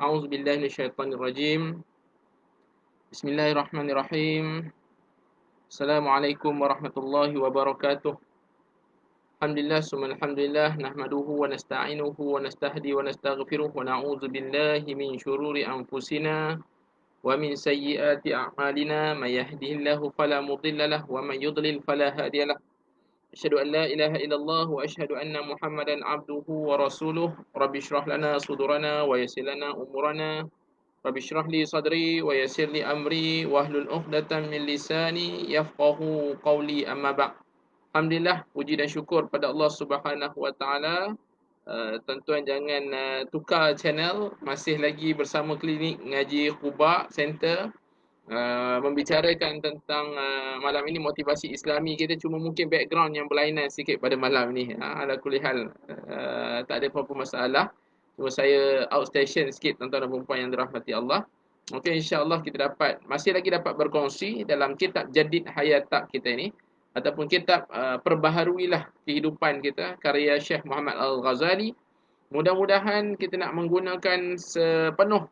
A'udzu billahi minasyaitonir rajim. Bismillahirrahmanirrahim. Assalamualaikum warahmatullahi wabarakatuh. Alhamdulillah summa alhamdulillah nahmaduhu wa nasta'inuhu wa nastahdi wa nastaghfiruh wa na'udzu billahi min syururi anfusina wa min sayyiati a'malina may yahdihillahu fala mudilla lahu wa may yudlil fala hadiyalah. Asyhadu an la ilaha illallah wa asyhadu anna Muhammadan abduhu wa rasuluh. Rabbi shrah lana sudurana wa yassir lana umurana. Rabbi shrah li sadri wa yassir li amri wahlul 'uqdatam min lisani yafqahu qawli amma ba'd. Alhamdulillah, puji dan syukur pada Allah Subhanahu wa taala. Tuan-tuan jangan tukar channel, masih lagi bersama Klinik Ngaji Quba Center, membicarakan tentang malam ini motivasi Islami kita, cuma mungkin background yang berlainan sikit pada malam ni. Ala kulli hal, tak ada apa-apa masalah. Cuma saya outstation sikit tuan-tuan dan puan yang dirahmati Allah. Okey, insya-Allah kita masih lagi dapat berkongsi dalam kitab Jadid Hayatak kita ini, ataupun kitab Perbaharuilah Kehidupan kita, karya Syekh Muhammad Al-Ghazali. Mudah-mudahan kita nak menggunakan sepenuh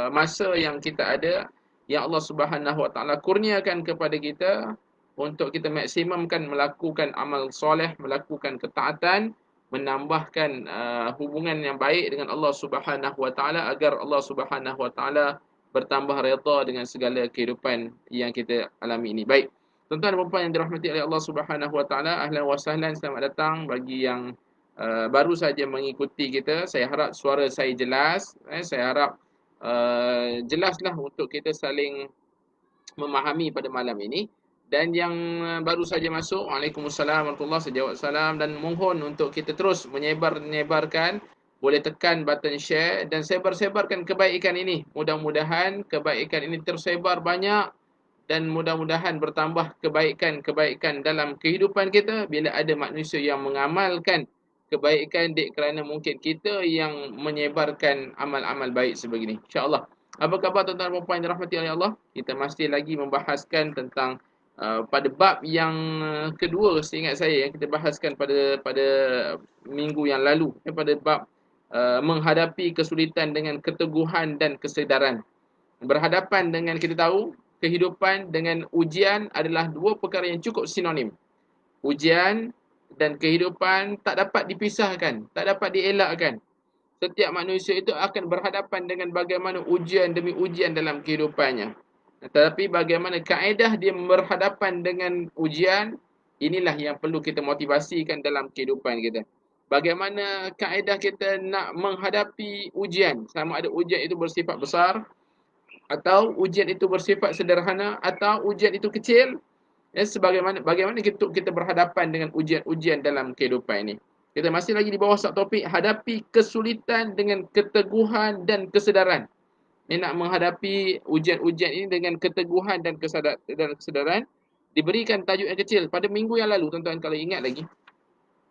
masa yang kita ada, yang Allah Subhanahu Wa Taala kurniakan kepada kita, untuk kita maksimumkan melakukan amal soleh, melakukan ketaatan, menambahkan hubungan yang baik dengan Allah Subhanahu Wa Taala, agar Allah Subhanahu Wa Taala bertambah redha dengan segala kehidupan yang kita alami ini. Baik, tuan-tuan dan puan yang dirahmati oleh Allah Subhanahu Wa Taala, ahlan wa sahlan, selamat datang bagi yang baru saja mengikuti kita. Saya harap suara saya jelas. Saya harap jelaslah untuk kita saling memahami pada malam ini. Dan yang baru saja masuk, Waalaikumsalam warahmatullahi, saya jawab salam, dan mohon untuk kita terus menyebarkan, boleh tekan button share dan sebar-sebarkan kebaikan ini. Mudah-mudahan kebaikan ini tersebar banyak, dan mudah-mudahan bertambah kebaikan-kebaikan dalam kehidupan kita bila ada manusia yang mengamalkan kebaikan, kerana mungkin kita yang menyebarkan amal-amal baik sebegini. InsyaAllah. Apa khabar tuan-tuan dan puan yang dirahmati oleh Allah? Kita masih lagi membahaskan tentang pada bab yang kedua, seingat saya, yang kita bahaskan pada pada minggu yang lalu, pada bab menghadapi kesulitan dengan keteguhan dan kesedaran. Berhadapan dengan, kita tahu, kehidupan dengan ujian adalah dua perkara yang cukup sinonim. Ujian dan kehidupan tak dapat dipisahkan, tak dapat dielakkan. Setiap manusia itu akan berhadapan dengan bagaimana ujian demi ujian dalam kehidupannya. Tetapi bagaimana kaedah dia berhadapan dengan ujian, inilah yang perlu kita motivasikan dalam kehidupan kita. Bagaimana kaedah kita nak menghadapi ujian, sama ada ujian itu bersifat besar, atau ujian itu bersifat sederhana, atau ujian itu kecil. Bagaimana kita berhadapan dengan ujian-ujian dalam kehidupan ini. Kita masih lagi di bawah subtopik hadapi kesulitan dengan keteguhan dan kesedaran. Ini nak menghadapi ujian-ujian ini dengan keteguhan dan kesedaran. Diberikan tajuk yang kecil pada minggu yang lalu, tuan-tuan kalau ingat lagi,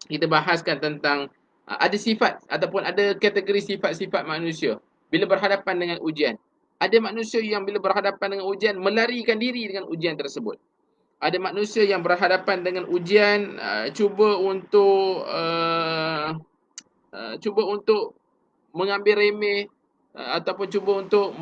kita bahaskan tentang ada sifat ataupun ada kategori sifat-sifat manusia bila berhadapan dengan ujian. Ada manusia yang bila berhadapan dengan ujian melarikan diri dengan ujian tersebut. Ada manusia yang berhadapan dengan ujian cuba untuk mengambil remeh, ataupun cuba untuk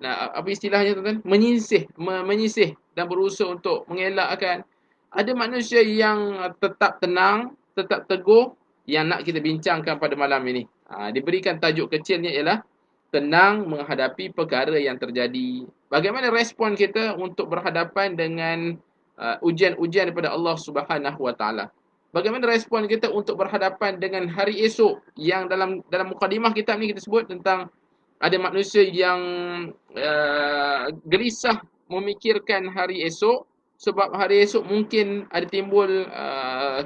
apa istilahnya tuan-tuan, menyisih dan berusaha untuk mengelakkan. Ada manusia yang tetap tenang, tetap teguh, yang nak kita bincangkan pada malam ini. Diberikan tajuk kecilnya ialah tenang menghadapi perkara yang terjadi. Bagaimana respon kita untuk berhadapan dengan ujian-ujian daripada Allah Subhanahu Wa Taala? Bagaimana respon kita untuk berhadapan dengan hari esok, yang dalam mukadimah kitab ni kita sebut tentang ada manusia yang gelisah memikirkan hari esok, sebab hari esok mungkin ada timbul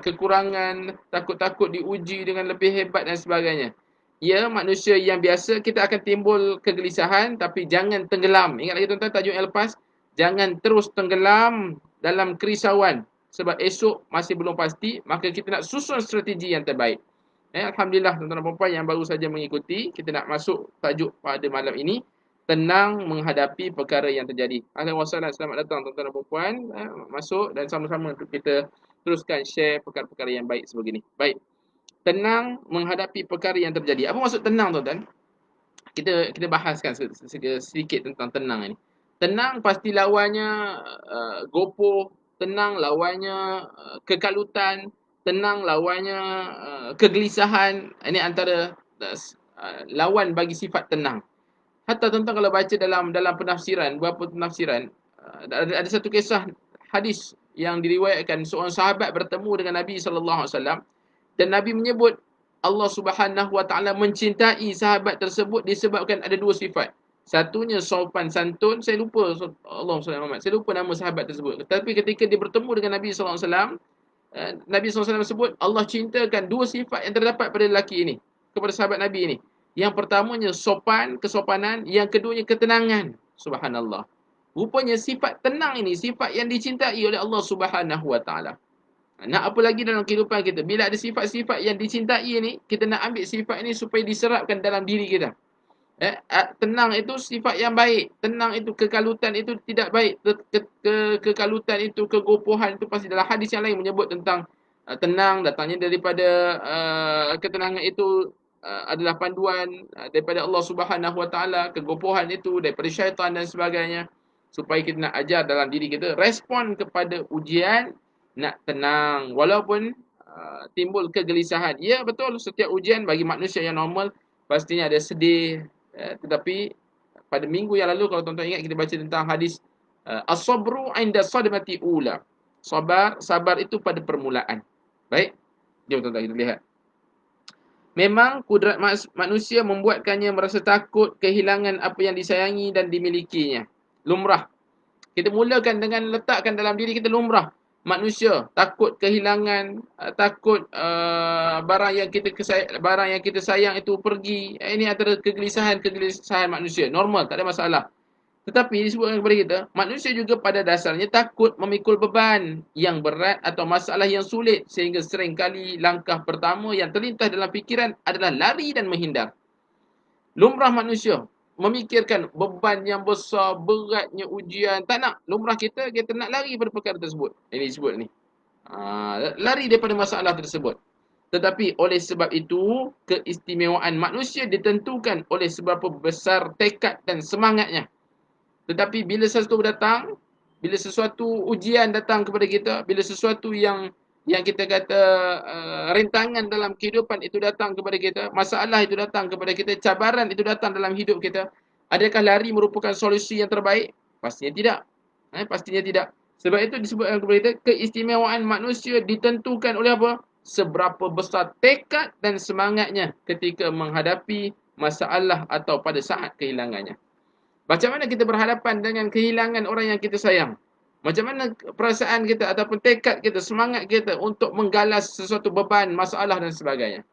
kekurangan, takut-takut diuji dengan lebih hebat dan sebagainya. Ya, manusia yang biasa, kita akan timbul kegelisahan, tapi jangan tenggelam. Ingat lagi tuan-tuan tajuk yang lepas, jangan terus tenggelam dalam kerisauan, sebab esok masih belum pasti, maka kita nak susun strategi yang terbaik. Alhamdulillah tuan-tuan dan puan yang baru saja mengikuti, kita nak masuk tajuk pada malam ini, tenang menghadapi perkara yang terjadi. Ahlan wa sahlan, selamat datang tuan-tuan dan puan, masuk dan sama-sama untuk kita teruskan share perkara-perkara yang baik sebegini. Baik. Tenang menghadapi perkara yang terjadi. Apa maksud tenang, tuan-tuan? kita bahaskan sedikit tentang tenang ini. Tenang pasti lawannya gopoh, tenang lawannya kekalutan, tenang lawannya kegelisahan. Ini antara lawan bagi sifat tenang. Hatta tuan-tuan kalau baca dalam penafsiran, beberapa penafsiran, ada satu kisah hadis yang diriwayatkan seorang sahabat bertemu dengan Nabi sallallahu alaihi wasallam dan Nabi menyebut Allah Subhanahu wa taala mencintai sahabat tersebut disebabkan ada dua sifat. Satunya sopan santun, saya lupa Allah Muhammad. Saya lupa nama sahabat tersebut. Tapi ketika dia bertemu dengan Nabi sallallahu alaihi wasallam, Nabi sallallahu alaihi wasallam sebut Allah cintakan dua sifat yang terdapat pada lelaki ini, kepada sahabat Nabi ini. Yang pertamanya sopan, kesopanan, yang keduanya ketenangan. Subhanallah. Rupanya sifat tenang ini sifat yang dicintai oleh Allah Subhanahu wa taala. Nak apa lagi dalam kehidupan kita? Bila ada sifat-sifat yang dicintai ni, kita nak ambil sifat ini supaya diserapkan dalam diri kita. Tenang itu sifat yang baik. Tenang itu kekalutan itu tidak baik. Kekalutan itu kegopohan itu pasti dalam hadis yang lain menyebut tentang tenang datangnya daripada ketenangan itu adalah panduan daripada Allah Subhanahu Wa Taala. Kegopohan itu daripada syaitan dan sebagainya. Supaya kita nak ajar dalam diri kita respon kepada ujian nak tenang walaupun timbul kegelisahan. Ya betul, setiap ujian bagi manusia yang normal pastinya ada sedih, tetapi pada minggu yang lalu kalau tuan-tuan ingat kita baca tentang hadis as-sabru 'inda sadmati ula. Sabar itu pada permulaan. Baik. Jom tuan-tuan kita lihat. Memang kudrat manusia membuatkannya merasa takut kehilangan apa yang disayangi dan dimilikinya. Lumrah. Kita mulakan dengan letakkan dalam diri kita lumrah. Manusia takut kehilangan, takut barang yang kita sayang itu pergi. Ini antara kegelisahan manusia. Normal, tak ada masalah. Tetapi disebutkan kepada kita, manusia juga pada dasarnya takut memikul beban yang berat atau masalah yang sulit sehingga seringkali langkah pertama yang terlintas dalam fikiran adalah lari dan menghindar. Lumrah manusia memikirkan beban yang besar, beratnya ujian, tak nak. Lumrah kita nak lari pada perkara tersebut. Ini disebut ni. Lari daripada masalah tersebut. Tetapi oleh sebab itu, keistimewaan manusia ditentukan oleh seberapa besar tekad dan semangatnya. Tetapi bila sesuatu ujian datang kepada kita, bila sesuatu yang kita kata rintangan dalam kehidupan itu datang kepada kita, masalah itu datang kepada kita, cabaran itu datang dalam hidup kita, adakah lari merupakan solusi yang terbaik? Pastinya tidak. Pastinya tidak. Sebab itu disebutkan kepada kita, keistimewaan manusia ditentukan oleh apa? Seberapa besar tekad dan semangatnya ketika menghadapi masalah atau pada saat kehilangannya. Macam mana kita berhadapan dengan kehilangan orang yang kita sayang? Macam mana perasaan kita ataupun tekad kita, semangat kita untuk menggalas sesuatu beban, masalah dan sebagainya.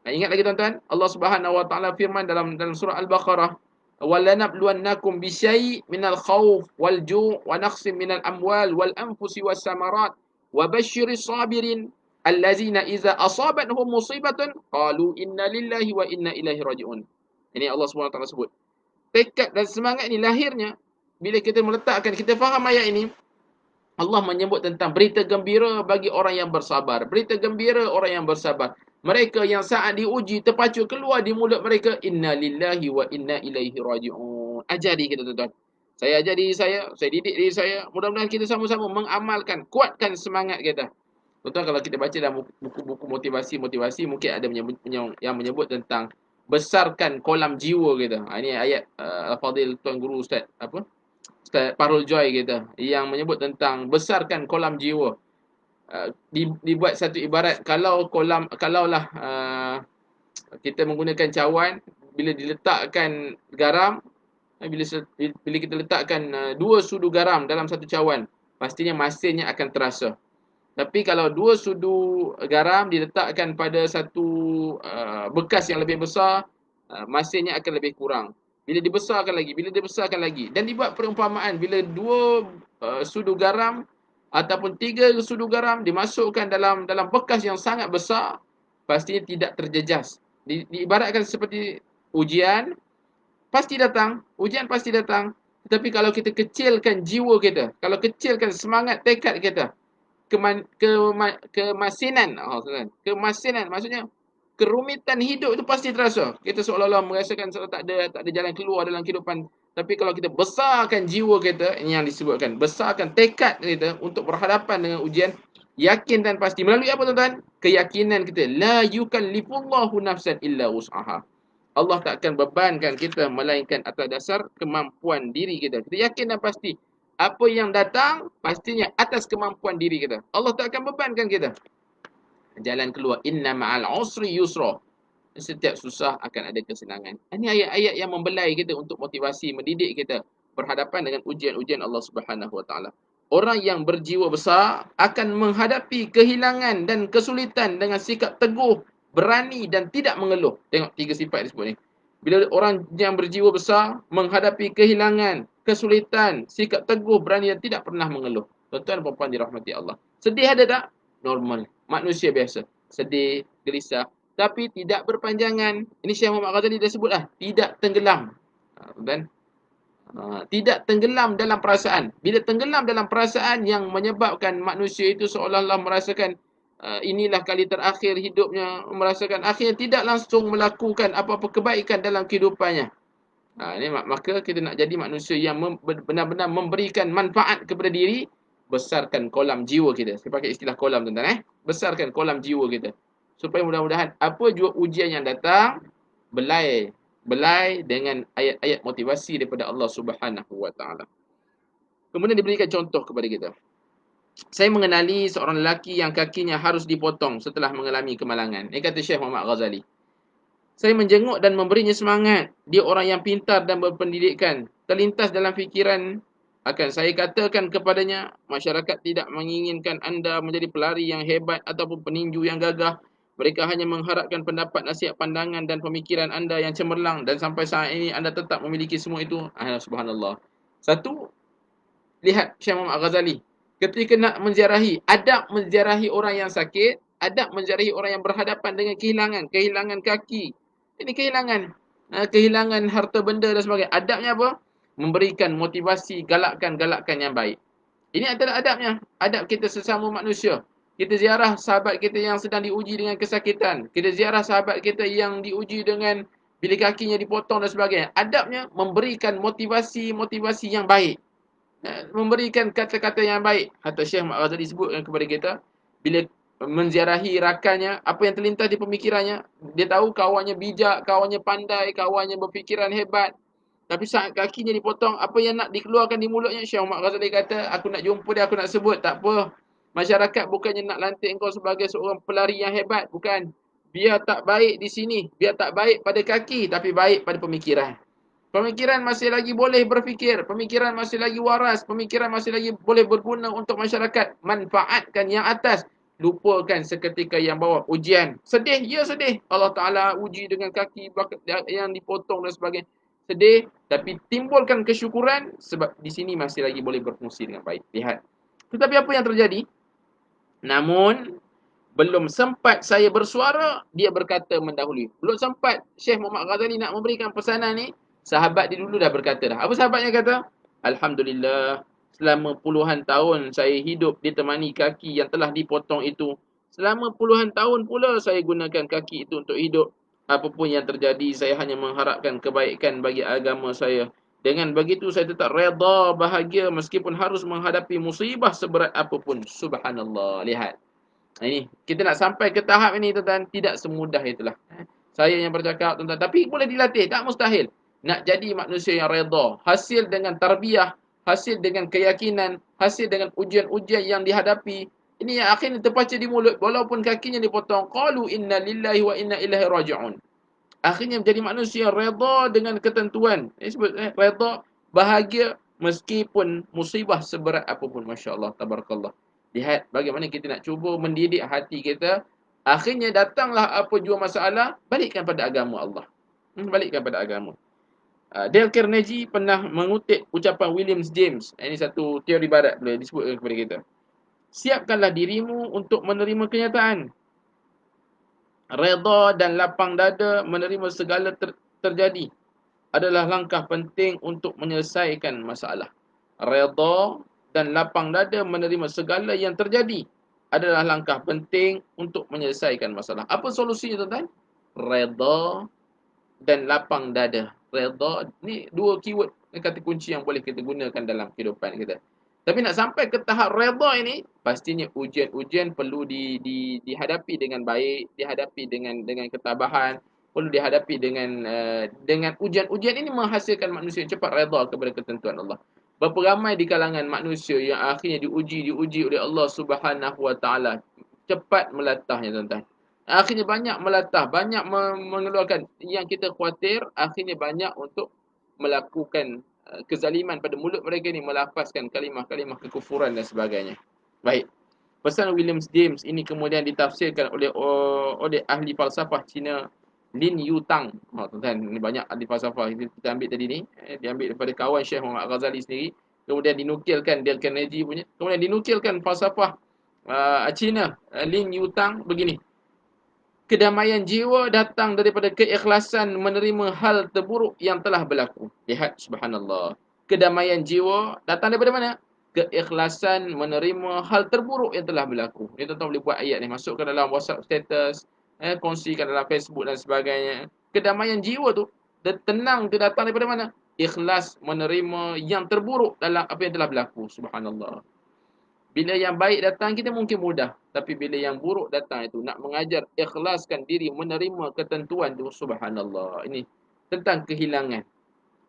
Ingat lagi tuan-tuan, Allah Subhanahu Wa Taala firman dalam surah Al-Baqarah, "Walanabluwannakum bisyai' minal khawf wal ju' wa naqsim minal amwal wal anfusi was samarat wa basyiris sabirin allazina idza asabatuhum musibatun qalu inna lillahi wa inna ilaihi raji'un." Ini Allah Subhanahu Wa Taala sebut. Tekad dan semangat ini lahirnya bila kita meletakkan, kita faham ayat ini, Allah menyebut tentang berita gembira bagi orang yang bersabar. Berita gembira orang yang bersabar. Mereka yang saat diuji terpacu keluar di mulut mereka, inna lillahi wa inna ilaihi raji'un. Ajari kita tuan-tuan. Saya ajar diri saya didik diri saya. Mudah-mudahan kita sama-sama mengamalkan, kuatkan semangat kita. Tuan-tuan kalau kita baca dalam buku-buku motivasi mungkin ada yang menyebut tentang besarkan kolam jiwa kita. Ini ayat Al-Fadhil Tuan Guru Ustaz Parul Joy kita yang menyebut tentang besarkan kolam jiwa. Dibuat satu ibarat, kalaulah kita menggunakan cawan, bila diletakkan garam, bila kita letakkan 2 sudu garam dalam satu cawan, pastinya masinnya akan terasa. Tapi kalau 2 sudu garam diletakkan pada satu bekas yang lebih besar, masinnya akan lebih kurang. Bila dibesarkan lagi. Dan dibuat perumpamaan, bila 2 sudu garam ataupun 3 sudu garam dimasukkan dalam bekas yang sangat besar, pastinya tidak terjejas. Diibaratkan seperti ujian pasti datang. Tetapi kalau kita kecilkan jiwa kita, kalau kecilkan semangat tekad kita, kemasinan maksudnya Kerumitan hidup itu pasti terasa. Kita seolah-olah merasakan seolah tak ada jalan keluar dalam kehidupan. Tapi kalau kita besarkan jiwa kita, ini yang disebutkan, besarkan tekad kita untuk berhadapan dengan ujian, yakin dan pasti. Melalui apa tuan-tuan? Keyakinan kita, la yukallifullahu nafsan illa wus'aha. Allah tak akan bebankan kita melainkan atas dasar kemampuan diri kita. Kita yakin dan pasti. Apa yang datang, pastinya atas kemampuan diri kita. Allah tak akan bebankan kita. Jalan keluar, inna ma'al usri yusra. Setiap susah akan ada kesenangan. Ini ayat-ayat yang membelai kita untuk motivasi, mendidik kita berhadapan dengan ujian-ujian Allah Subhanahu Wa Taala. Orang yang berjiwa besar akan menghadapi kehilangan dan kesulitan dengan sikap teguh, berani dan tidak mengeluh. Tengok tiga sifat disebut ni. Bila orang yang berjiwa besar menghadapi kehilangan, kesulitan, sikap teguh, berani dan tidak pernah mengeluh. Tuan-tuan dan puan-puan dirahmati Allah. Sedih ada tak? Normal. Manusia biasa. Sedih, gelisah, tapi tidak berpanjangan. Ini Syekh Muhammad Ghazali dah sebut lah. Tidak tenggelam. Dan tidak tenggelam dalam perasaan. Bila tenggelam dalam perasaan yang menyebabkan manusia itu seolah-olah merasakan inilah kali terakhir hidupnya, merasakan akhirnya tidak langsung melakukan apa-apa kebaikan dalam kehidupannya. Ini maka kita nak jadi manusia yang benar-benar memberikan manfaat kepada diri, besarkan kolam jiwa kita. Saya pakai istilah kolam tuan-tuan. Besarkan kolam jiwa kita. Supaya mudah-mudahan apa jua ujian yang datang, belai dengan ayat-ayat motivasi daripada Allah Subhanahu Wa Taala. Kemudian diberikan contoh kepada kita. Saya mengenali seorang lelaki yang kakinya harus dipotong setelah mengalami kemalangan. Ini kata Syekh Muhammad Ghazali. Saya menjenguk dan memberinya semangat. Dia orang yang pintar dan berpendidikan. Terlintas dalam fikiran akan saya katakan kepadanya, masyarakat tidak menginginkan anda menjadi pelari yang hebat ataupun peninju yang gagah. Mereka hanya mengharapkan pendapat, nasihat, pandangan dan pemikiran anda yang cemerlang, dan sampai saat ini anda tetap memiliki semua itu. Subhanallah. Satu, lihat Syekh Muhammad Ghazali. Ketika nak menziarahi, adab menziarahi orang yang sakit, adab menziarahi orang yang berhadapan dengan kehilangan kaki. Ini kehilangan harta benda dan sebagainya. Adabnya apa? Memberikan motivasi, galakkan yang baik. Ini adalah adabnya. Adab kita sesama manusia. Kita ziarah sahabat kita yang sedang diuji dengan kesakitan. Kita ziarah sahabat kita yang diuji dengan bila kakinya dipotong dan sebagainya. Adabnya memberikan motivasi yang baik. Memberikan kata-kata yang baik. Hatta Syekh Muhammad Ghazali sebutkan kepada kita, bila menziarahi rakannya, apa yang terlintas di pemikirannya, dia tahu kawannya bijak, kawannya pandai, kawannya berfikiran hebat. Tapi saat kakinya dipotong, apa yang nak dikeluarkan di mulutnya, Syekh Muhammad Ghazali kata, aku nak jumpa dia, aku nak sebut. Tak apa. Masyarakat bukannya nak lantik engkau sebagai seorang pelari yang hebat. Bukan. Biar tak baik di sini. Biar tak baik pada kaki, tapi baik pada pemikiran. Pemikiran masih lagi boleh berfikir. Pemikiran masih lagi waras. Pemikiran masih lagi boleh berguna untuk masyarakat. Manfaatkan yang atas. Lupakan seketika yang bawah. Ujian. Sedih? Ya sedih. Allah Ta'ala uji dengan kaki yang dipotong dan sebagainya. Sedih. Tapi timbulkan kesyukuran. Sebab di sini masih lagi boleh berfungsi dengan baik. Lihat. Tetapi apa yang terjadi? Namun, belum sempat saya bersuara, dia berkata mendahului. Belum sempat Syekh Muhammad Ghazali nak memberikan pesanan ni, sahabat dia dulu dah berkata dah. Apa sahabatnya kata? Alhamdulillah, selama puluhan tahun saya hidup ditemani kaki yang telah dipotong itu. Selama puluhan tahun pula saya gunakan kaki itu untuk hidup. Apapun yang terjadi, saya hanya mengharapkan kebaikan bagi agama saya. Dengan begitu saya tetap redha, bahagia meskipun harus menghadapi musibah seberat apapun. Subhanallah. Lihat. Ini kita nak sampai ke tahap ini tuan-tuan, tidak semudah itulah. Saya yang bercakap tuan-tuan, tapi boleh dilatih, tak mustahil. Nak jadi manusia yang redha, hasil dengan tarbiyah, hasil dengan keyakinan, hasil dengan ujian-ujian yang dihadapi. Ini yang akhirnya terpaca di mulut walaupun kakinya dipotong. Qalu inna lillahi wa inna ilaihi raji'un. Akhirnya menjadi manusia redha dengan ketentuan. Ini sebut redha, bahagia meskipun musibah seberat apapun. Masya-Allah, tabarakallah. Lihat bagaimana kita nak cuba mendidik hati kita. Akhirnya datanglah apa jua masalah, balikkan pada agama Allah. Balikkan pada agama. Dale Carnegie pernah mengutip ucapan William James. Ini satu teori barat boleh disebutkan kepada kita. Siapkanlah dirimu untuk menerima kenyataan. Redha dan lapang dada menerima segala terjadi adalah langkah penting untuk menyelesaikan masalah. Redha dan lapang dada menerima segala yang terjadi adalah langkah penting untuk menyelesaikan masalah. Apa solusinya tuan-tuan? Redha dan lapang dada. Redha ni dua keyword, kata kunci yang boleh kita gunakan dalam kehidupan kita. Tapi nak sampai ke tahap redha ini, pastinya ujian-ujian perlu dihadapi dengan baik, dihadapi dengan ketabahan, perlu dihadapi dengan ujian-ujian ini menghasilkan manusia cepat redha kepada ketentuan Allah. Berapa ramai di kalangan manusia yang akhirnya diuji oleh Allah Subhanahu Wa Taala, cepat melatahnya tuan-tuan. Akhirnya banyak melatah, banyak mengeluarkan yang kita khuatir, akhirnya banyak untuk melakukan kezaliman pada mulut mereka ni, melafazkan kalimah-kalimah kekufuran dan sebagainya. Baik. Pesan William James ini kemudian ditafsirkan oleh ahli falsafah Cina Lin Yutang. Tuan-tuan, ini banyak ahli falsafah kita ambil tadi ni, diambil daripada kawan Syekh Muhammad Ghazali sendiri, kemudian dinukilkan Dale Carnegie punya, kemudian dinukilkan falsafah Cina Lin Yutang begini. Kedamaian jiwa datang daripada keikhlasan menerima hal terburuk yang telah berlaku. Lihat, subhanallah. Kedamaian jiwa datang daripada mana? Keikhlasan menerima hal terburuk yang telah berlaku. Ni tuan-tuan boleh buat ayat ni, masukkan dalam WhatsApp status, kongsikan dalam Facebook dan sebagainya. Kedamaian jiwa tu, tenang tu datang daripada mana? Ikhlas menerima yang terburuk dalam apa yang telah berlaku. Subhanallah. Bila yang baik datang, kita mungkin mudah. Tapi bila yang buruk datang itu, nak mengajar ikhlaskan diri, menerima ketentuan itu, subhanallah. Ini tentang kehilangan.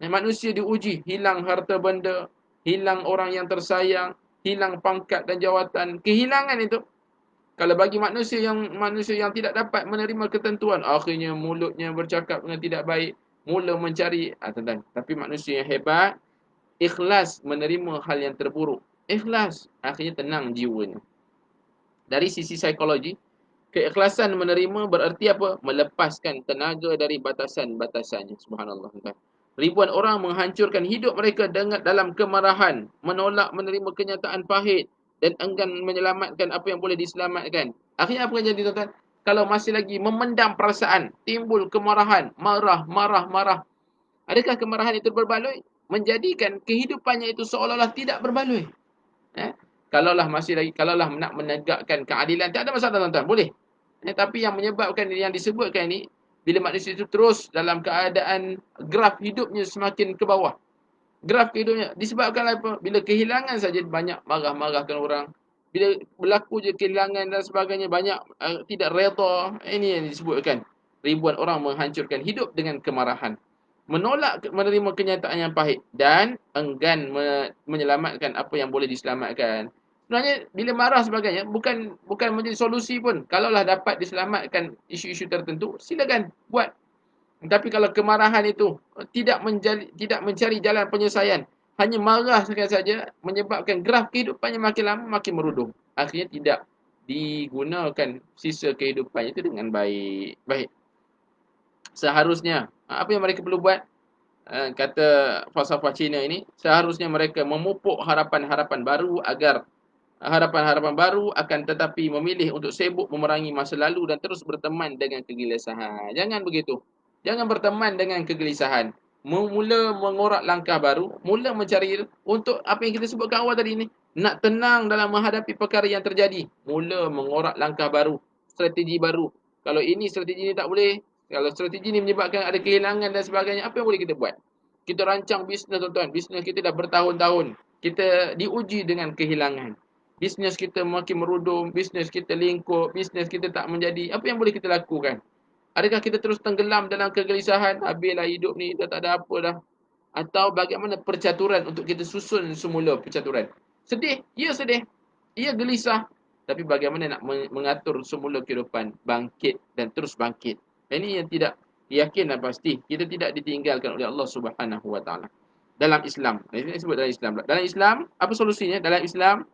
Manusia diuji, hilang harta benda, hilang orang yang tersayang, hilang pangkat dan jawatan. Kehilangan itu, kalau bagi manusia yang tidak dapat menerima ketentuan, akhirnya mulutnya bercakap dengan tidak baik, mula mencari. Tentang. Tapi manusia yang hebat, ikhlas menerima hal yang terburuk. Ikhlas, akhirnya tenang jiwanya. Dari sisi psikologi, keikhlasan menerima bererti apa? Melepaskan tenaga dari batasan-batasannya. Subhanallah. Ribuan orang menghancurkan hidup mereka dalam kemarahan, menolak menerima kenyataan pahit dan enggan menyelamatkan apa yang boleh diselamatkan. Akhirnya apa yang jadi, tuan-tuan? Kalau masih lagi memendam perasaan, timbul kemarahan, marah. Adakah kemarahan itu berbaloi? Menjadikan kehidupannya itu seolah-olah tidak berbaloi. Kalaulah nak menegakkan keadilan, tak ada masalah, tuan-tuan, boleh. Tapi yang menyebabkan, yang disebutkan ini, bila manusia itu terus dalam keadaan graf hidupnya semakin ke bawah. Graf hidupnya disebabkan apa? Bila kehilangan saja banyak marah-marahkan orang. Bila berlaku je kehilangan dan sebagainya, banyak tidak redha. Ini yang disebutkan. Ribuan orang menghancurkan hidup dengan kemarahan. Menolak menerima kenyataan yang pahit dan enggan menyelamatkan apa yang boleh diselamatkan. Sebenarnya bila marah sebagainya bukan menjadi solusi pun. Kalaulah dapat diselamatkan isu-isu tertentu, silakan buat. Tapi kalau kemarahan itu tidak mencari jalan penyelesaian, hanya marah saja, menyebabkan graf kehidupannya makin lama makin merudum. Akhirnya tidak digunakan sisa kehidupan itu dengan baik. Baik. Seharusnya apa yang mereka perlu buat? Kata falsafah Cina ini, seharusnya mereka memupuk harapan-harapan baru agar harapan-harapan baru akan tetapi memilih untuk sibuk memerangi masa lalu dan terus berteman dengan kegelisahan. Jangan begitu. Jangan berteman dengan kegelisahan. Mula mengorak langkah baru, mula mencari untuk apa yang kita sebutkan awal tadi ni. Nak tenang dalam menghadapi perkara yang terjadi, mula mengorak langkah baru, strategi baru. Kalau ini strategi ni tak boleh, kalau strategi ni menyebabkan ada kehilangan dan sebagainya, apa yang boleh kita buat? Kita rancang bisnes, tuan-tuan. Bisnes kita dah bertahun-tahun. Kita diuji dengan kehilangan. Bisnes kita makin merudum, bisnes kita lingkup, bisnes kita tak menjadi. Apa yang boleh kita lakukan? Adakah kita terus tenggelam dalam kegelisahan? Habislah hidup ni, dah tak ada apa dah. Atau bagaimana percaturan untuk kita susun semula percaturan? Sedih? Ya sedih. Ya gelisah. Tapi bagaimana nak mengatur semula kehidupan? Bangkit dan terus bangkit. Ini yang tidak yakin dan pasti. Kita tidak ditinggalkan oleh Allah Subhanahu Wa Taala. Dalam Islam. Ini disebut dalam Islam. Dalam Islam, apa solusinya? Dalam Islam,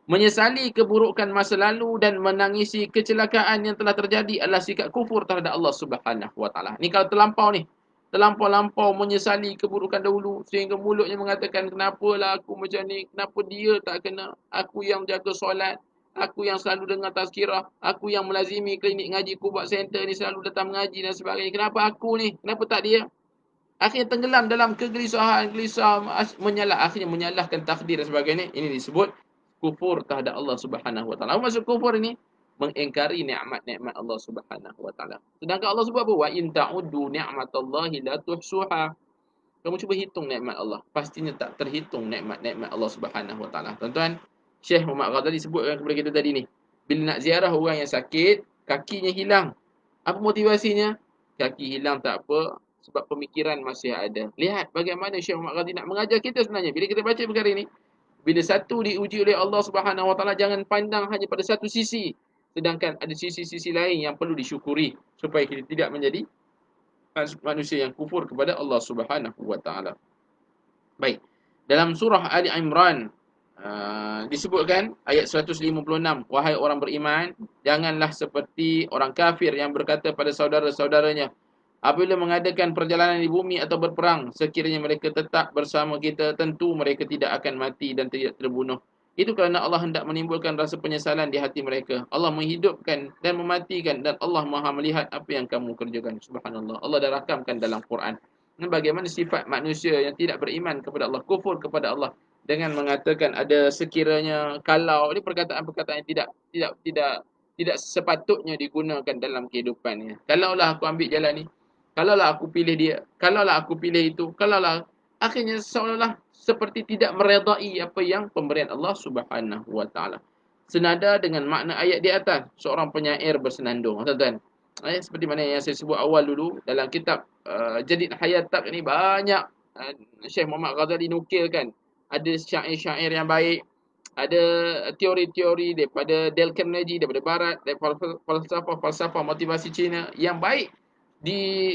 menyesali keburukan masa lalu dan menangisi kecelakaan yang telah terjadi adalah sikap kufur terhadap Allah Subhanahu Wa Taala. Ni kalau terlampau ni. Terlampau-lampau menyesali keburukan dahulu sehingga mulutnya mengatakan, kenapalah aku macam ni? Kenapa dia tak kena? Aku yang jaga solat, aku yang selalu dengar tazkirah, aku yang melazimi klinik ngaji Qubat Center ni, selalu datang mengaji dan sebagainya. Kenapa aku ni? Kenapa tak dia? Akhirnya tenggelam dalam kegelisahan, akhirnya menyalahkan takdir dan sebagainya. Ini disebut kufur terhadap Allah Subhanahu Wa Taala. Apa maksud kufur ini? mengingkari nikmat-nikmat Allah Subhanahu wa taala. Sedangkan Allah sebut apa? Wa in ta'uddu ni'matallahi la tuhsuha. Kamu cuba hitung nikmat Allah, pastinya tak terhitung nikmat-nikmat Allah Subhanahu wa taala. Tuan-tuan, Syekh Muhammad Ghazali sebutkan kepada kita tadi ni, bila nak ziarah orang yang sakit, kakinya hilang. Apa motivasinya? Kaki hilang tak apa, sebab pemikiran masih ada. Lihat bagaimana Syekh Muhammad Ghazali nak mengajar kita sebenarnya. Bila kita baca perkara ini, bila satu diuji oleh Allah Subhanahu Wa Taala, jangan pandang hanya pada satu sisi, sedangkan ada sisi-sisi lain yang perlu disyukuri supaya kita tidak menjadi manusia yang kufur kepada Allah Subhanahu Wa Taala. Baik. Dalam surah Ali Imran disebutkan ayat 156, wahai orang beriman, janganlah seperti orang kafir yang berkata pada saudara-saudaranya apabila mengadakan perjalanan di bumi atau berperang, sekiranya mereka tetap bersama kita, tentu mereka tidak akan mati dan tidak terbunuh. Itu kerana Allah hendak menimbulkan rasa penyesalan di hati mereka. Allah menghidupkan dan mematikan, dan Allah Maha melihat apa yang kamu kerjakan. Subhanallah. Allah dah rakamkan dalam Quran. Dan bagaimana sifat manusia yang tidak beriman kepada Allah, kufur kepada Allah, dengan mengatakan ada sekiranya, kalau, ini perkataan-perkataan yang tidak sepatutnya digunakan dalam kehidupannya. Kalaulah aku ambil jalan ni, kalaulah aku pilih dia, kalaulah aku pilih itu, kalaulah, akhirnya seolah-olah seperti tidak meredai apa yang pemberian Allah Subhanahu wa taala. Senada dengan makna ayat di atas, seorang penyair bersenandung, tuan-tuan. Seperti mana yang saya sebut awal dulu dalam kitab Jadid Hayatak ni, banyak Syekh Muhammad Ghazali nukilkan. Ada syair-syair yang baik, ada teori-teori daripada Dale Carnegie, daripada barat, daripada falsafah motivasi Cina yang baik,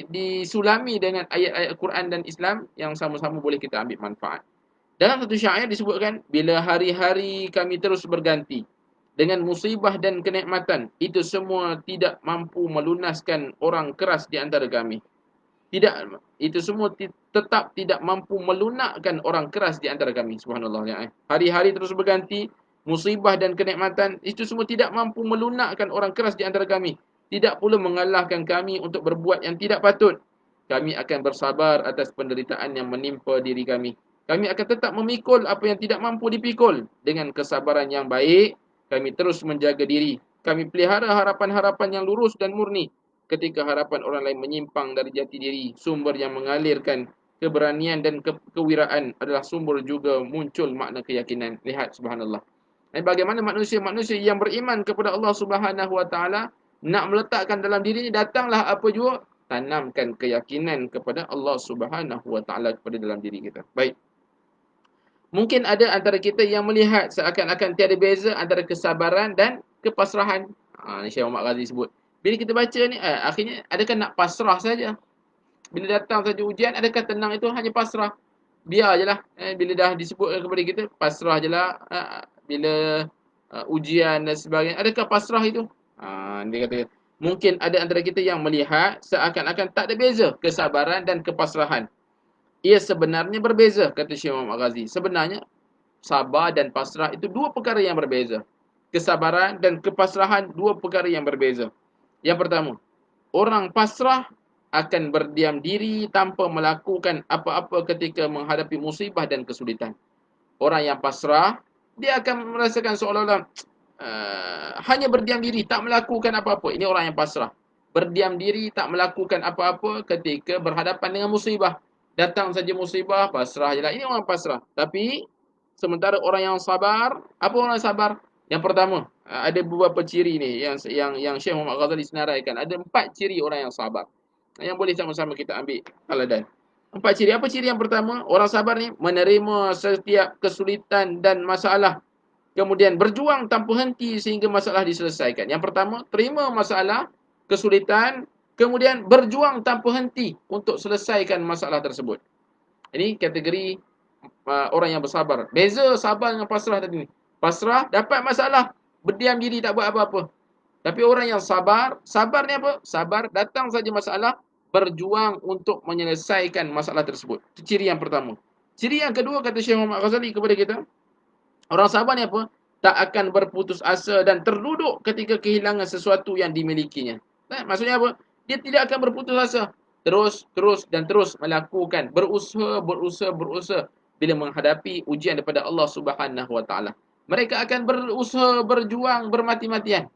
disulami dengan ayat-ayat Quran dan Islam yang sama-sama boleh kita ambil manfaat. Dalam satu syair disebutkan, bila hari-hari kami terus berganti dengan musibah dan kenikmatan, itu semua tidak mampu melunaskan orang keras di antara kami. Itu semua tetap tidak mampu melunakkan orang keras di antara kami. Subhanallah. Hari-hari terus berganti, musibah dan kenikmatan, itu semua tidak mampu melunakkan orang keras di antara kami. Tidak pula mengalahkan kami untuk berbuat yang tidak patut. Kami akan bersabar atas penderitaan yang menimpa diri kami. Kami akan tetap memikul apa yang tidak mampu dipikul. Dengan kesabaran yang baik, kami terus menjaga diri. Kami pelihara harapan-harapan yang lurus dan murni. Ketika harapan orang lain menyimpang dari jati diri, sumber yang mengalirkan keberanian dan kewiraan adalah sumber juga muncul makna keyakinan. Lihat, subhanallah. Dan bagaimana manusia-manusia yang beriman kepada Allah Subhanahu wa taala nak meletakkan dalam dirinya, datanglah apa jua, tanamkan keyakinan kepada Allah Subhanahu wa taala kepada dalam diri kita. Baik. Mungkin ada antara kita yang melihat seakan-akan tiada beza antara kesabaran dan kepasrahan. Ni Syekh Muhammad Ghazali sebut. Bila kita baca ni, akhirnya adakah nak pasrah saja? Bila datang saja ujian, adakah tenang itu hanya pasrah? Biar je lah. Bila dah disebut kepada kita, pasrah je lah. Bila ujian dan sebagainya, adakah pasrah itu? Dia kata, mungkin ada antara kita yang melihat seakan-akan tak ada beza kesabaran dan kepasrahan. Ia sebenarnya berbeza, kata Syekh Muhammad Ghazali. Sebenarnya, sabar dan pasrah itu dua perkara yang berbeza. Kesabaran dan kepasrahan, dua perkara yang berbeza. Yang pertama, orang pasrah akan berdiam diri tanpa melakukan apa-apa ketika menghadapi musibah dan kesulitan. Orang yang pasrah, dia akan merasakan seolah-olah hanya berdiam diri, tak melakukan apa-apa. Ini orang yang pasrah. Berdiam diri, tak melakukan apa-apa ketika berhadapan dengan musibah. Datang saja musibah, pasrah je lah. Ini orang pasrah. Tapi, sementara orang yang sabar, apa orang sabar? Yang pertama, ada beberapa ciri ni yang Syekh Muhammad Ghazali senaraikan. Ada 4 ciri orang yang sabar, yang boleh sama-sama kita ambil teladan. 4 ciri. Apa ciri yang pertama? Orang sabar ni menerima setiap kesulitan dan masalah, kemudian berjuang tanpa henti sehingga masalah diselesaikan. Yang pertama, terima masalah, kesulitan, kemudian berjuang tanpa henti untuk selesaikan masalah tersebut. Ini kategori orang yang bersabar. Beza sabar dengan pasrah tadi ni. Pasrah dapat masalah, berdiam diri tak buat apa-apa. Tapi orang yang sabar, sabar ni apa? Sabar, datang saja masalah, berjuang untuk menyelesaikan masalah tersebut. Itu ciri yang pertama. Ciri yang kedua, kata Syekh Muhammad Ghazali kepada kita, orang sabar ni apa? Tak akan berputus asa dan terduduk ketika kehilangan sesuatu yang dimilikinya. Maksudnya apa? Dia tidak akan berputus asa. Terus melakukan, berusaha bila menghadapi ujian daripada Allah Subhanahu wa taala. Mereka akan berusaha, berjuang, bermati-matian.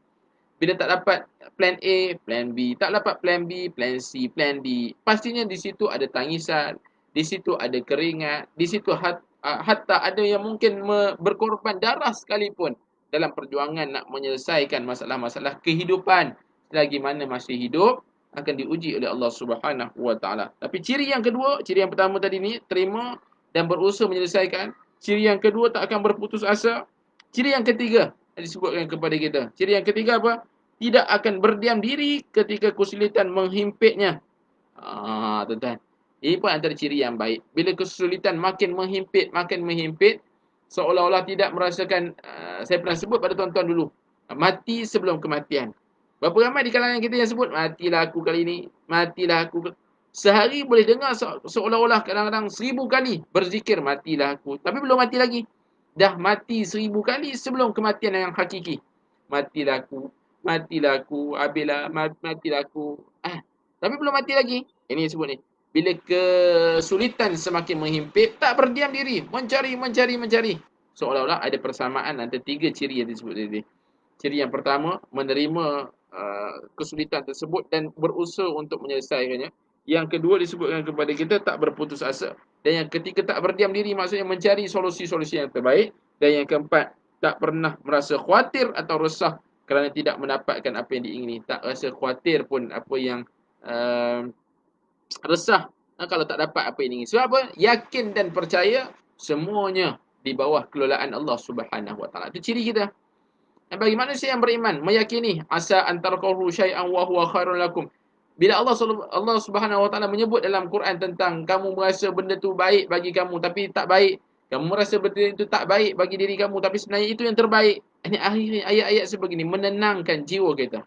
Bila tak dapat plan A, plan B. Tak dapat plan B, plan C, plan D. Pastinya di situ ada tangisan, di situ ada keringat, di situ hatta ada yang mungkin berkorban darah sekalipun dalam perjuangan nak menyelesaikan masalah-masalah kehidupan. Selagi mana masih hidup, akan diuji oleh Allah Subhanahu Wa Taala. Tapi ciri yang kedua, ciri yang pertama tadi ni, terima dan berusaha menyelesaikan. Ciri yang kedua, tak akan berputus asa. Ciri yang ketiga, disebutkan kepada kita. Ciri yang ketiga apa? Tidak akan berdiam diri ketika kesulitan menghimpitnya. Tuan-tuan. Ini pun antara ciri yang baik. Bila kesulitan makin menghimpit, seolah-olah tidak merasakan, saya pernah sebut pada tuan-tuan dulu, mati sebelum kematian. Berapa ramai di kalangan kita yang sebut, matilah aku kali ini, matilah aku. Sehari boleh dengar seolah-olah kadang-kadang 1000 kali berzikir, matilah aku. Tapi belum mati lagi. Dah mati 1000 kali sebelum kematian yang hakiki. Matilah aku, matilah aku, habislah, matilah aku. Tapi belum mati lagi. Ini sebut ni. Bila kesulitan semakin menghimpit, tak berdiam diri. Mencari. Seolah-olah ada persamaan antara 3 ciri yang disebut tadi. Ciri yang pertama, menerima kesulitan tersebut dan berusaha untuk menyelesaikannya. Yang kedua disebutkan kepada kita tak berputus asa. Dan yang ketiga tak berdiam diri, maksudnya mencari solusi-solusi yang terbaik. Dan yang keempat, tak pernah merasa khawatir atau resah kerana tidak mendapatkan apa yang diingini. Tak rasa khawatir pun apa yang resah kalau tak dapat apa yang diingini. Sebab apa? Yakin dan percaya semuanya di bawah kelolaan Allah Subhanahu Wa Taala. Itu ciri kita. Dan bagi manusia yang beriman, meyakini asa antarqahu syai'an wa huwa khairun lakum. Bila Allah Subhanahu Wa Taala menyebut dalam Quran tentang kamu merasa benda tu baik bagi kamu tapi tak baik, kamu merasa benda itu tak baik bagi diri kamu tapi sebenarnya itu yang terbaik. Ini ayat-ayat sebegini menenangkan jiwa kita.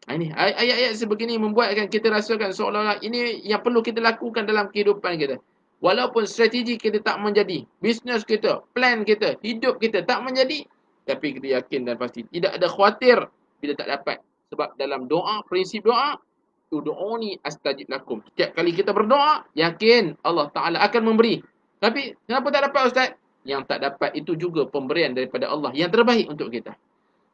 Ini ayat-ayat sebegini membuatkan kita rasakan seolah-olah ini yang perlu kita lakukan dalam kehidupan kita. Walaupun strategi kita tak menjadi, bisnes kita, plan kita, hidup kita tak menjadi, tapi kita yakin dan pasti tidak ada khawatir bila tak dapat. Sebab dalam doa, prinsip doa, ud'uni astajib lakum. Setiap kali kita berdoa, yakin Allah Ta'ala akan memberi. Tapi kenapa tak dapat, Ustaz? Yang tak dapat itu juga pemberian daripada Allah yang terbaik untuk kita.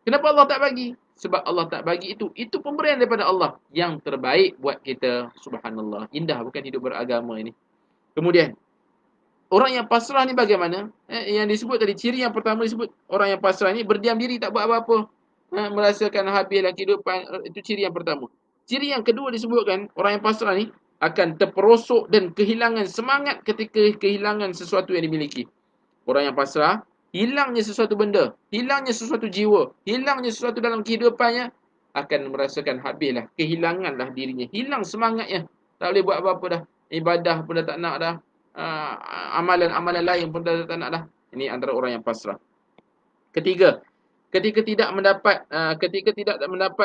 Kenapa Allah tak bagi? Sebab Allah tak bagi itu pemberian daripada Allah yang terbaik buat kita. Subhanallah. Indah bukan hidup beragama ini. Kemudian, orang yang pasrah ni bagaimana? Yang disebut tadi, ciri yang pertama disebut, orang yang pasrah ni berdiam diri, tak buat apa-apa. Merasakan habislah kehidupan. Itu ciri yang pertama. Ciri yang kedua disebutkan, orang yang pasrah ni akan terperosok dan kehilangan semangat ketika kehilangan sesuatu yang dimiliki. Orang yang pasrah, hilangnya sesuatu benda, hilangnya sesuatu jiwa, hilangnya sesuatu dalam kehidupannya, akan merasakan habislah, kehilanganlah dirinya, hilang semangatnya. Tak boleh buat apa-apa dah. Ibadah pun dah tak nak dah. Amalan-amalan lain pun dah tak nak dah. Ini antara orang yang pasrah. Ketiga, ketika tidak mendapat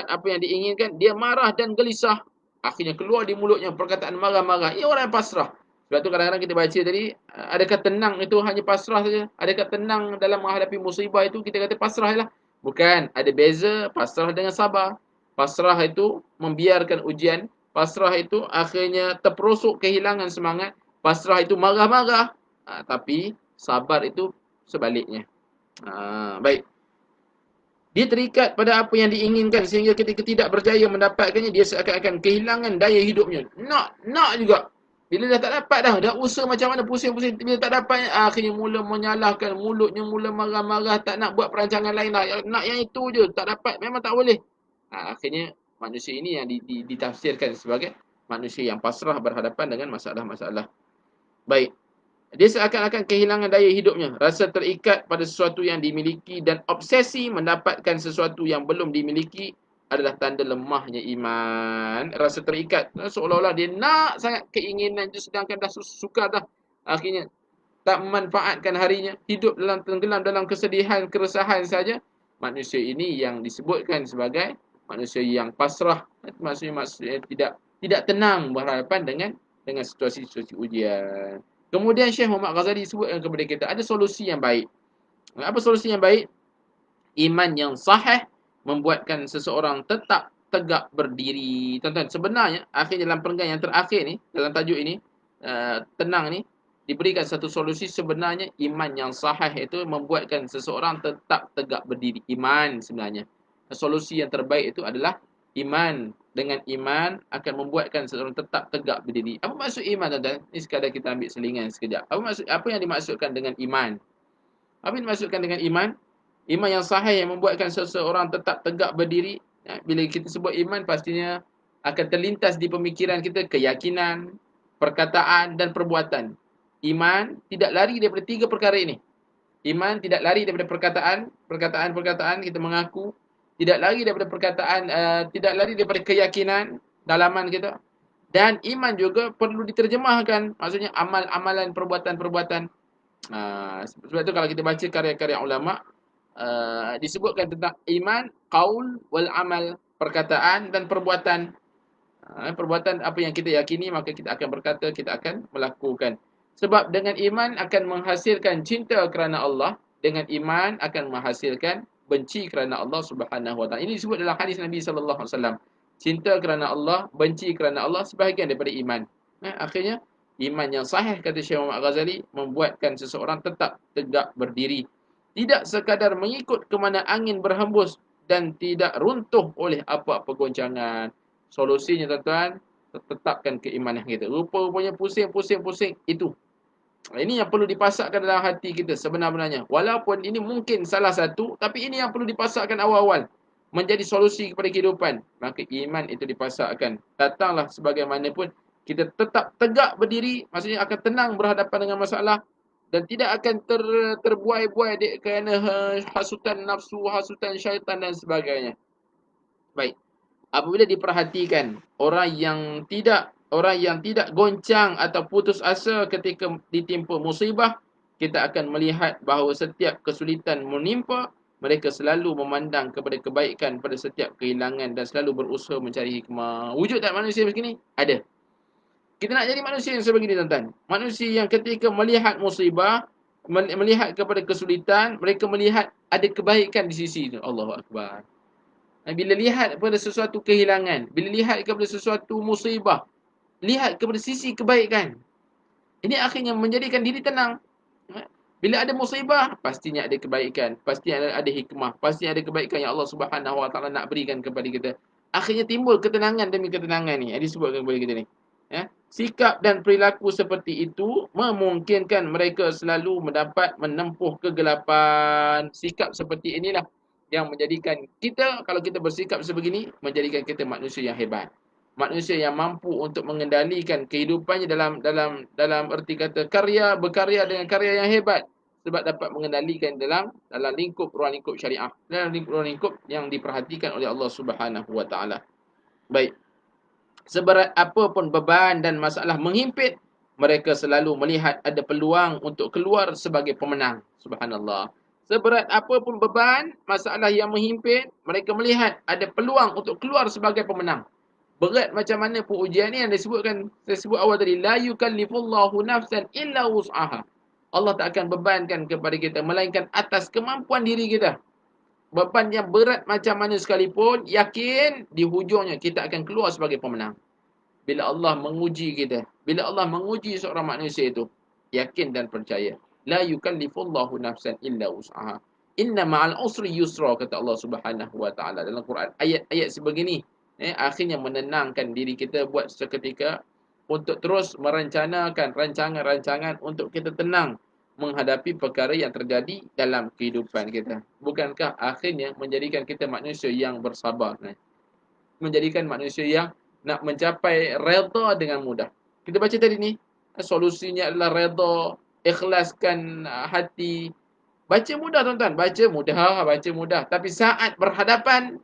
apa yang diinginkan, dia marah dan gelisah. Akhirnya keluar di mulutnya perkataan marah-marah. Ia orang yang pasrah. Sebab tu kadang-kadang kita baca tadi, adakah tenang itu hanya pasrah saja? Adakah tenang dalam menghadapi musibah itu kita kata pasrah lah? Bukan. Ada beza pasrah dengan sabar. Pasrah itu membiarkan ujian. Pasrah itu akhirnya terperosok, kehilangan semangat. Pasrah itu marah-marah. Tapi sabar itu sebaliknya. Baik. Dia terikat pada apa yang diinginkan sehingga ketika tidak berjaya mendapatkannya, dia seakan-akan kehilangan daya hidupnya. Nak juga. Bila dah tak dapat dah usaha macam mana, pusing-pusing, bila tak dapat, akhirnya mula menyalahkan, mulutnya mula marah-marah, tak nak buat perancangan lain lah. Nak yang itu je, tak dapat, memang tak boleh. Akhirnya manusia ini yang ditafsirkan sebagai manusia yang pasrah berhadapan dengan masalah-masalah. Baik. Dia seakan-akan kehilangan daya hidupnya, rasa terikat pada sesuatu yang dimiliki dan obsesi mendapatkan sesuatu yang belum dimiliki adalah tanda lemahnya iman. Rasa terikat, seolah-olah dia nak sangat keinginan itu sedangkan dah suka dah. Akhirnya tak memanfaatkan harinya, hidup tenggelam dalam kesedihan, keresahan saja. Manusia ini yang disebutkan sebagai manusia yang pasrah, maksudnya tidak tenang berhadapan dengan situasi-situasi ujian. Kemudian Syekh Muhammad Ghazali sebutkan kepada kita ada solusi yang baik. Apa solusi yang baik? Iman yang sahih membuatkan seseorang tetap tegak berdiri. Tuan-tuan, sebenarnya akhirnya dalam perenggan yang terakhir ni, dalam tajuk ini, tenang ni, diberikan satu solusi. Sebenarnya iman yang sahih itu membuatkan seseorang tetap tegak berdiri. Iman sebenarnya. solusi yang terbaik itu adalah iman. Dengan iman akan membuatkan seseorang tetap tegak berdiri. Apa maksud iman, tuan-tuan? Ini sekadar kita ambil selingan sekejap. Apa yang dimaksudkan dengan iman? Apa yang dimaksudkan dengan iman? Iman yang sahih yang membuatkan seseorang tetap tegak berdiri. Bila kita sebut iman, pastinya akan terlintas di pemikiran kita keyakinan, perkataan dan perbuatan. Iman tidak lari daripada tiga perkara ini. Iman tidak lari daripada perkataan kita mengaku, tidak lari daripada tidak lari daripada keyakinan dalaman kita. Dan iman juga perlu diterjemahkan, maksudnya amal-amalan, perbuatan-perbuatan. Sebab itu kalau kita baca karya-karya ulama, disebutkan tentang iman, qaul wal amal, perkataan dan perbuatan. Perbuatan apa yang kita yakini, maka kita akan berkata, kita akan melakukan. Sebab dengan iman akan menghasilkan cinta kerana Allah, dengan iman akan menghasilkan benci kerana Allah Subhanahu Wa Taala. Ini disebut dalam hadis Nabi sallallahu alaihi wasallam. Cinta kerana Allah, benci kerana Allah sebahagian daripada iman. Akhirnya iman yang sahih, kata Syekh Muhammad Ghazali, membuatkan seseorang tetap tegak berdiri, tidak sekadar mengikut ke mana angin berhembus dan tidak runtuh oleh apa-apa goncangan. Solusinya, tuan-tuan, tetapkan keimanan kita. Rupa-rupanya pusing, itu. Ini yang perlu dipasakkan dalam hati kita sebenar-benarnya. Walaupun ini mungkin salah satu, tapi ini yang perlu dipasakkan awal-awal. Menjadi solusi kepada kehidupan. Maka iman itu dipasakkan. Datanglah sebagaimanapun, kita tetap tegak berdiri, maksudnya akan tenang berhadapan dengan masalah dan tidak akan terbuai-buai kerana hasutan nafsu, hasutan syaitan dan sebagainya. Baik. Apabila diperhatikan orang yang tidak goncang atau putus asa ketika ditimpa musibah, kita akan melihat bahawa setiap kesulitan menimpa, mereka selalu memandang kepada kebaikan pada setiap kehilangan dan selalu berusaha mencari hikmah. Wujud tak manusia begini? Ada. Kita nak jadi manusia yang sebegini, tuan-tuan. Manusia yang ketika melihat musibah, melihat kepada kesulitan, mereka melihat ada kebaikan di sisi itu. Allahu Akbar. Bila lihat kepada sesuatu kehilangan, bila lihat kepada sesuatu musibah, lihat kepada sisi kebaikan. Ini akhirnya menjadikan diri tenang. Bila ada musibah, pastinya ada kebaikan, pastinya ada hikmah, pastinya ada kebaikan yang Allah Subhanahu Wa Taala nak berikan kepada kita. Akhirnya timbul ketenangan demi ketenangan ni. Disebutkan kepada kita ni. Sikap dan perilaku seperti itu memungkinkan mereka selalu mendapat menempuh kegelapan. Sikap seperti inilah yang menjadikan kita, kalau kita bersikap sebegini, menjadikan kita manusia yang hebat. Manusia yang mampu untuk mengendalikan kehidupannya dalam erti kata berkarya dengan karya yang hebat, sebab dapat mengendalikan dalam ruang lingkup syariah, dalam ruang lingkup yang diperhatikan oleh Allah Subhanahu Wa Taala. Baik. Seberat apapun beban dan masalah menghimpit, mereka selalu melihat ada peluang untuk keluar sebagai pemenang. Subhanallah. Seberat apapun beban, masalah yang menghimpit, mereka melihat ada peluang untuk keluar sebagai pemenang. Berat macam mana pun ujian ni yang saya sebut awal tadi, la yukallifullahu nafsan illa wus'aha. Allah tak akan bebankan kepada kita melainkan atas kemampuan diri kita. Beban yang berat macam mana sekalipun, yakin di hujungnya kita akan keluar sebagai pemenang. Bila Allah menguji kita, bila Allah menguji seorang manusia itu, yakin dan percaya. La yukallifullahu nafsan illa wus'aha. Inna ma'al usri yusra, kata Allah Subhanahu Wa Taala dalam Quran. Ayat-ayat sebegini akhirnya menenangkan diri kita buat seketika untuk terus merencanakan rancangan-rancangan untuk kita tenang menghadapi perkara yang terjadi dalam kehidupan kita. Bukankah akhirnya menjadikan kita manusia yang bersabar, menjadikan manusia yang nak mencapai redha dengan mudah. Kita baca tadi ni, solusinya adalah redha, ikhlaskan hati. Baca mudah, tuan-tuan, baca mudah. Tapi saat berhadapan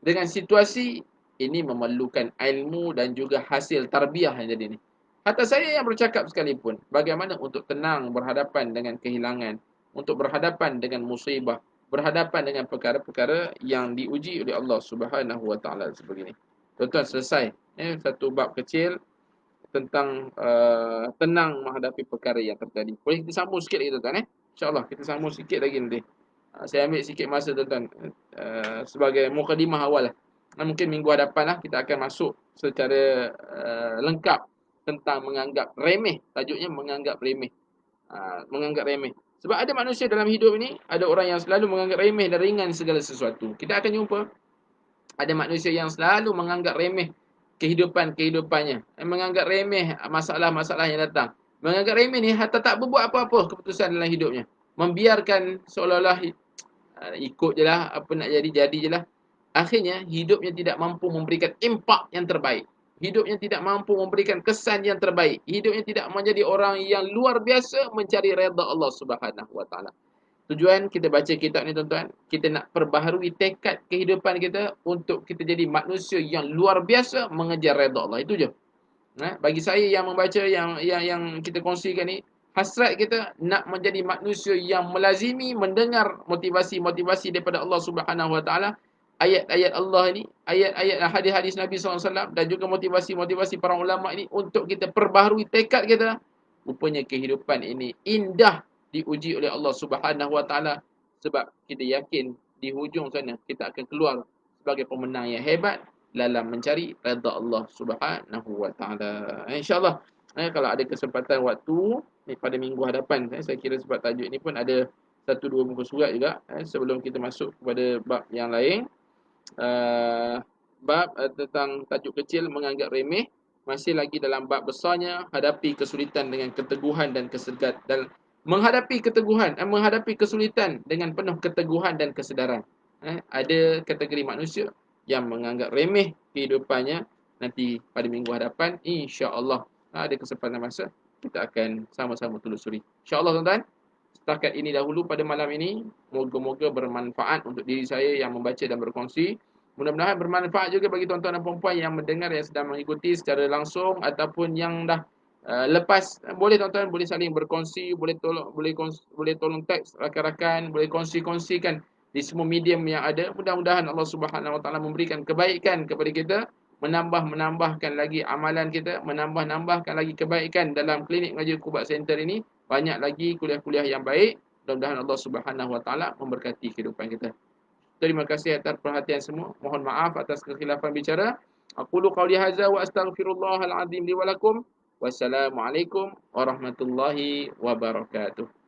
dengan situasi, ini memerlukan ilmu dan juga hasil tarbiyah yang jadi ni. Hatta saya yang bercakap sekalipun, bagaimana untuk tenang berhadapan dengan kehilangan, untuk berhadapan dengan musibah, berhadapan dengan perkara-perkara yang diuji oleh Allah Subhanahu Wa Taala sebegini. Tuan-tuan, selesai satu bab kecil tentang tenang menghadapi perkara yang terjadi. Boleh kita sambung sikit lagi, tuan-tuan, InsyaAllah kita sambung sikit lagi nanti. Saya ambil sikit masa, tuan-tuan, sebagai mukadimah awal lah. Mungkin minggu hadapan lah kita akan masuk secara lengkap tentang menganggap remeh. Tajuknya menganggap remeh. Menganggap remeh. Sebab ada manusia dalam hidup ini, ada orang yang selalu menganggap remeh dan ringan segala sesuatu. Kita akan jumpa Ada manusia yang selalu menganggap remeh kehidupannya, menganggap remeh masalah-masalah yang datang. Menganggap remeh ni hatta tak berbuat apa-apa keputusan dalam hidupnya. Membiarkan seolah-olah ikut je lah, apa nak jadi je lah. Akhirnya hidupnya tidak mampu memberikan impak yang terbaik. Hidupnya tidak mampu memberikan kesan yang terbaik. Hidupnya tidak menjadi orang yang luar biasa mencari redha Allah Subhanahu Wa Taala. Tujuan kita baca kitab ni tuan-tuan, kita nak perbaharui tekad kehidupan kita untuk kita jadi manusia yang luar biasa mengejar redha Allah. Itu je. Bagi saya yang membaca yang kita kongsikan ni, hasrat kita nak menjadi manusia yang melazimi mendengar motivasi-motivasi daripada Allah Subhanahu Wa Taala, ayat-ayat Allah ini, ayat-ayat hadis-hadis Nabi SAW dan juga motivasi-motivasi para ulama ini untuk kita perbaharui tekad kita. Rupanya kehidupan ini indah diuji oleh Allah Subhanahu Wa Taala sebab kita yakin di hujung sana kita akan keluar sebagai pemenang yang hebat dalam mencari redha Allah Subhanahu Wa Taala. InsyaAllah kalau ada kesempatan waktu pada minggu hadapan, saya kira sebab tajuk ini pun ada satu dua muka surat juga sebelum kita masuk kepada bab yang lain. Bab tentang tajuk kecil menganggap remeh, masih lagi dalam bab besarnya hadapi kesulitan dengan keteguhan dan kesegat, dan menghadapi kesulitan dengan penuh keteguhan dan kesedaran. Ada kategori manusia yang menganggap remeh kehidupannya. Nanti pada minggu hadapan insya-Allah ada kesempatan masa kita akan sama-sama telusuri. Insya-Allah tuan-tuan. Setakat ini dahulu pada malam ini. Moga-moga bermanfaat untuk diri saya yang membaca dan berkongsi. Mudah-mudahan bermanfaat juga bagi tuan-tuan dan puan-puan yang mendengar, yang sedang mengikuti secara langsung ataupun yang dah lepas. Boleh tuan-tuan boleh saling berkongsi, boleh tolong teks rakan-rakan, boleh kongsi-kongsikan di semua medium yang ada. Mudah-mudahan Allah Subhanahu Wa Taala memberikan kebaikan kepada kita, menambahkan lagi amalan kita, menambahkan lagi kebaikan dalam klinik Ngaji Kubat Center ini. Banyak lagi kuliah-kuliah yang baik. Mudah-mudahan Allah Subhanahu Wa Taala memberkati kehidupan kita. Terima kasih atas perhatian semua. Mohon maaf atas kekhilafan bicara. Aqulu qawli hadza wa astaghfirullahal azim li wa lakum. Wassalamualaikum warahmatullahi wabarakatuh.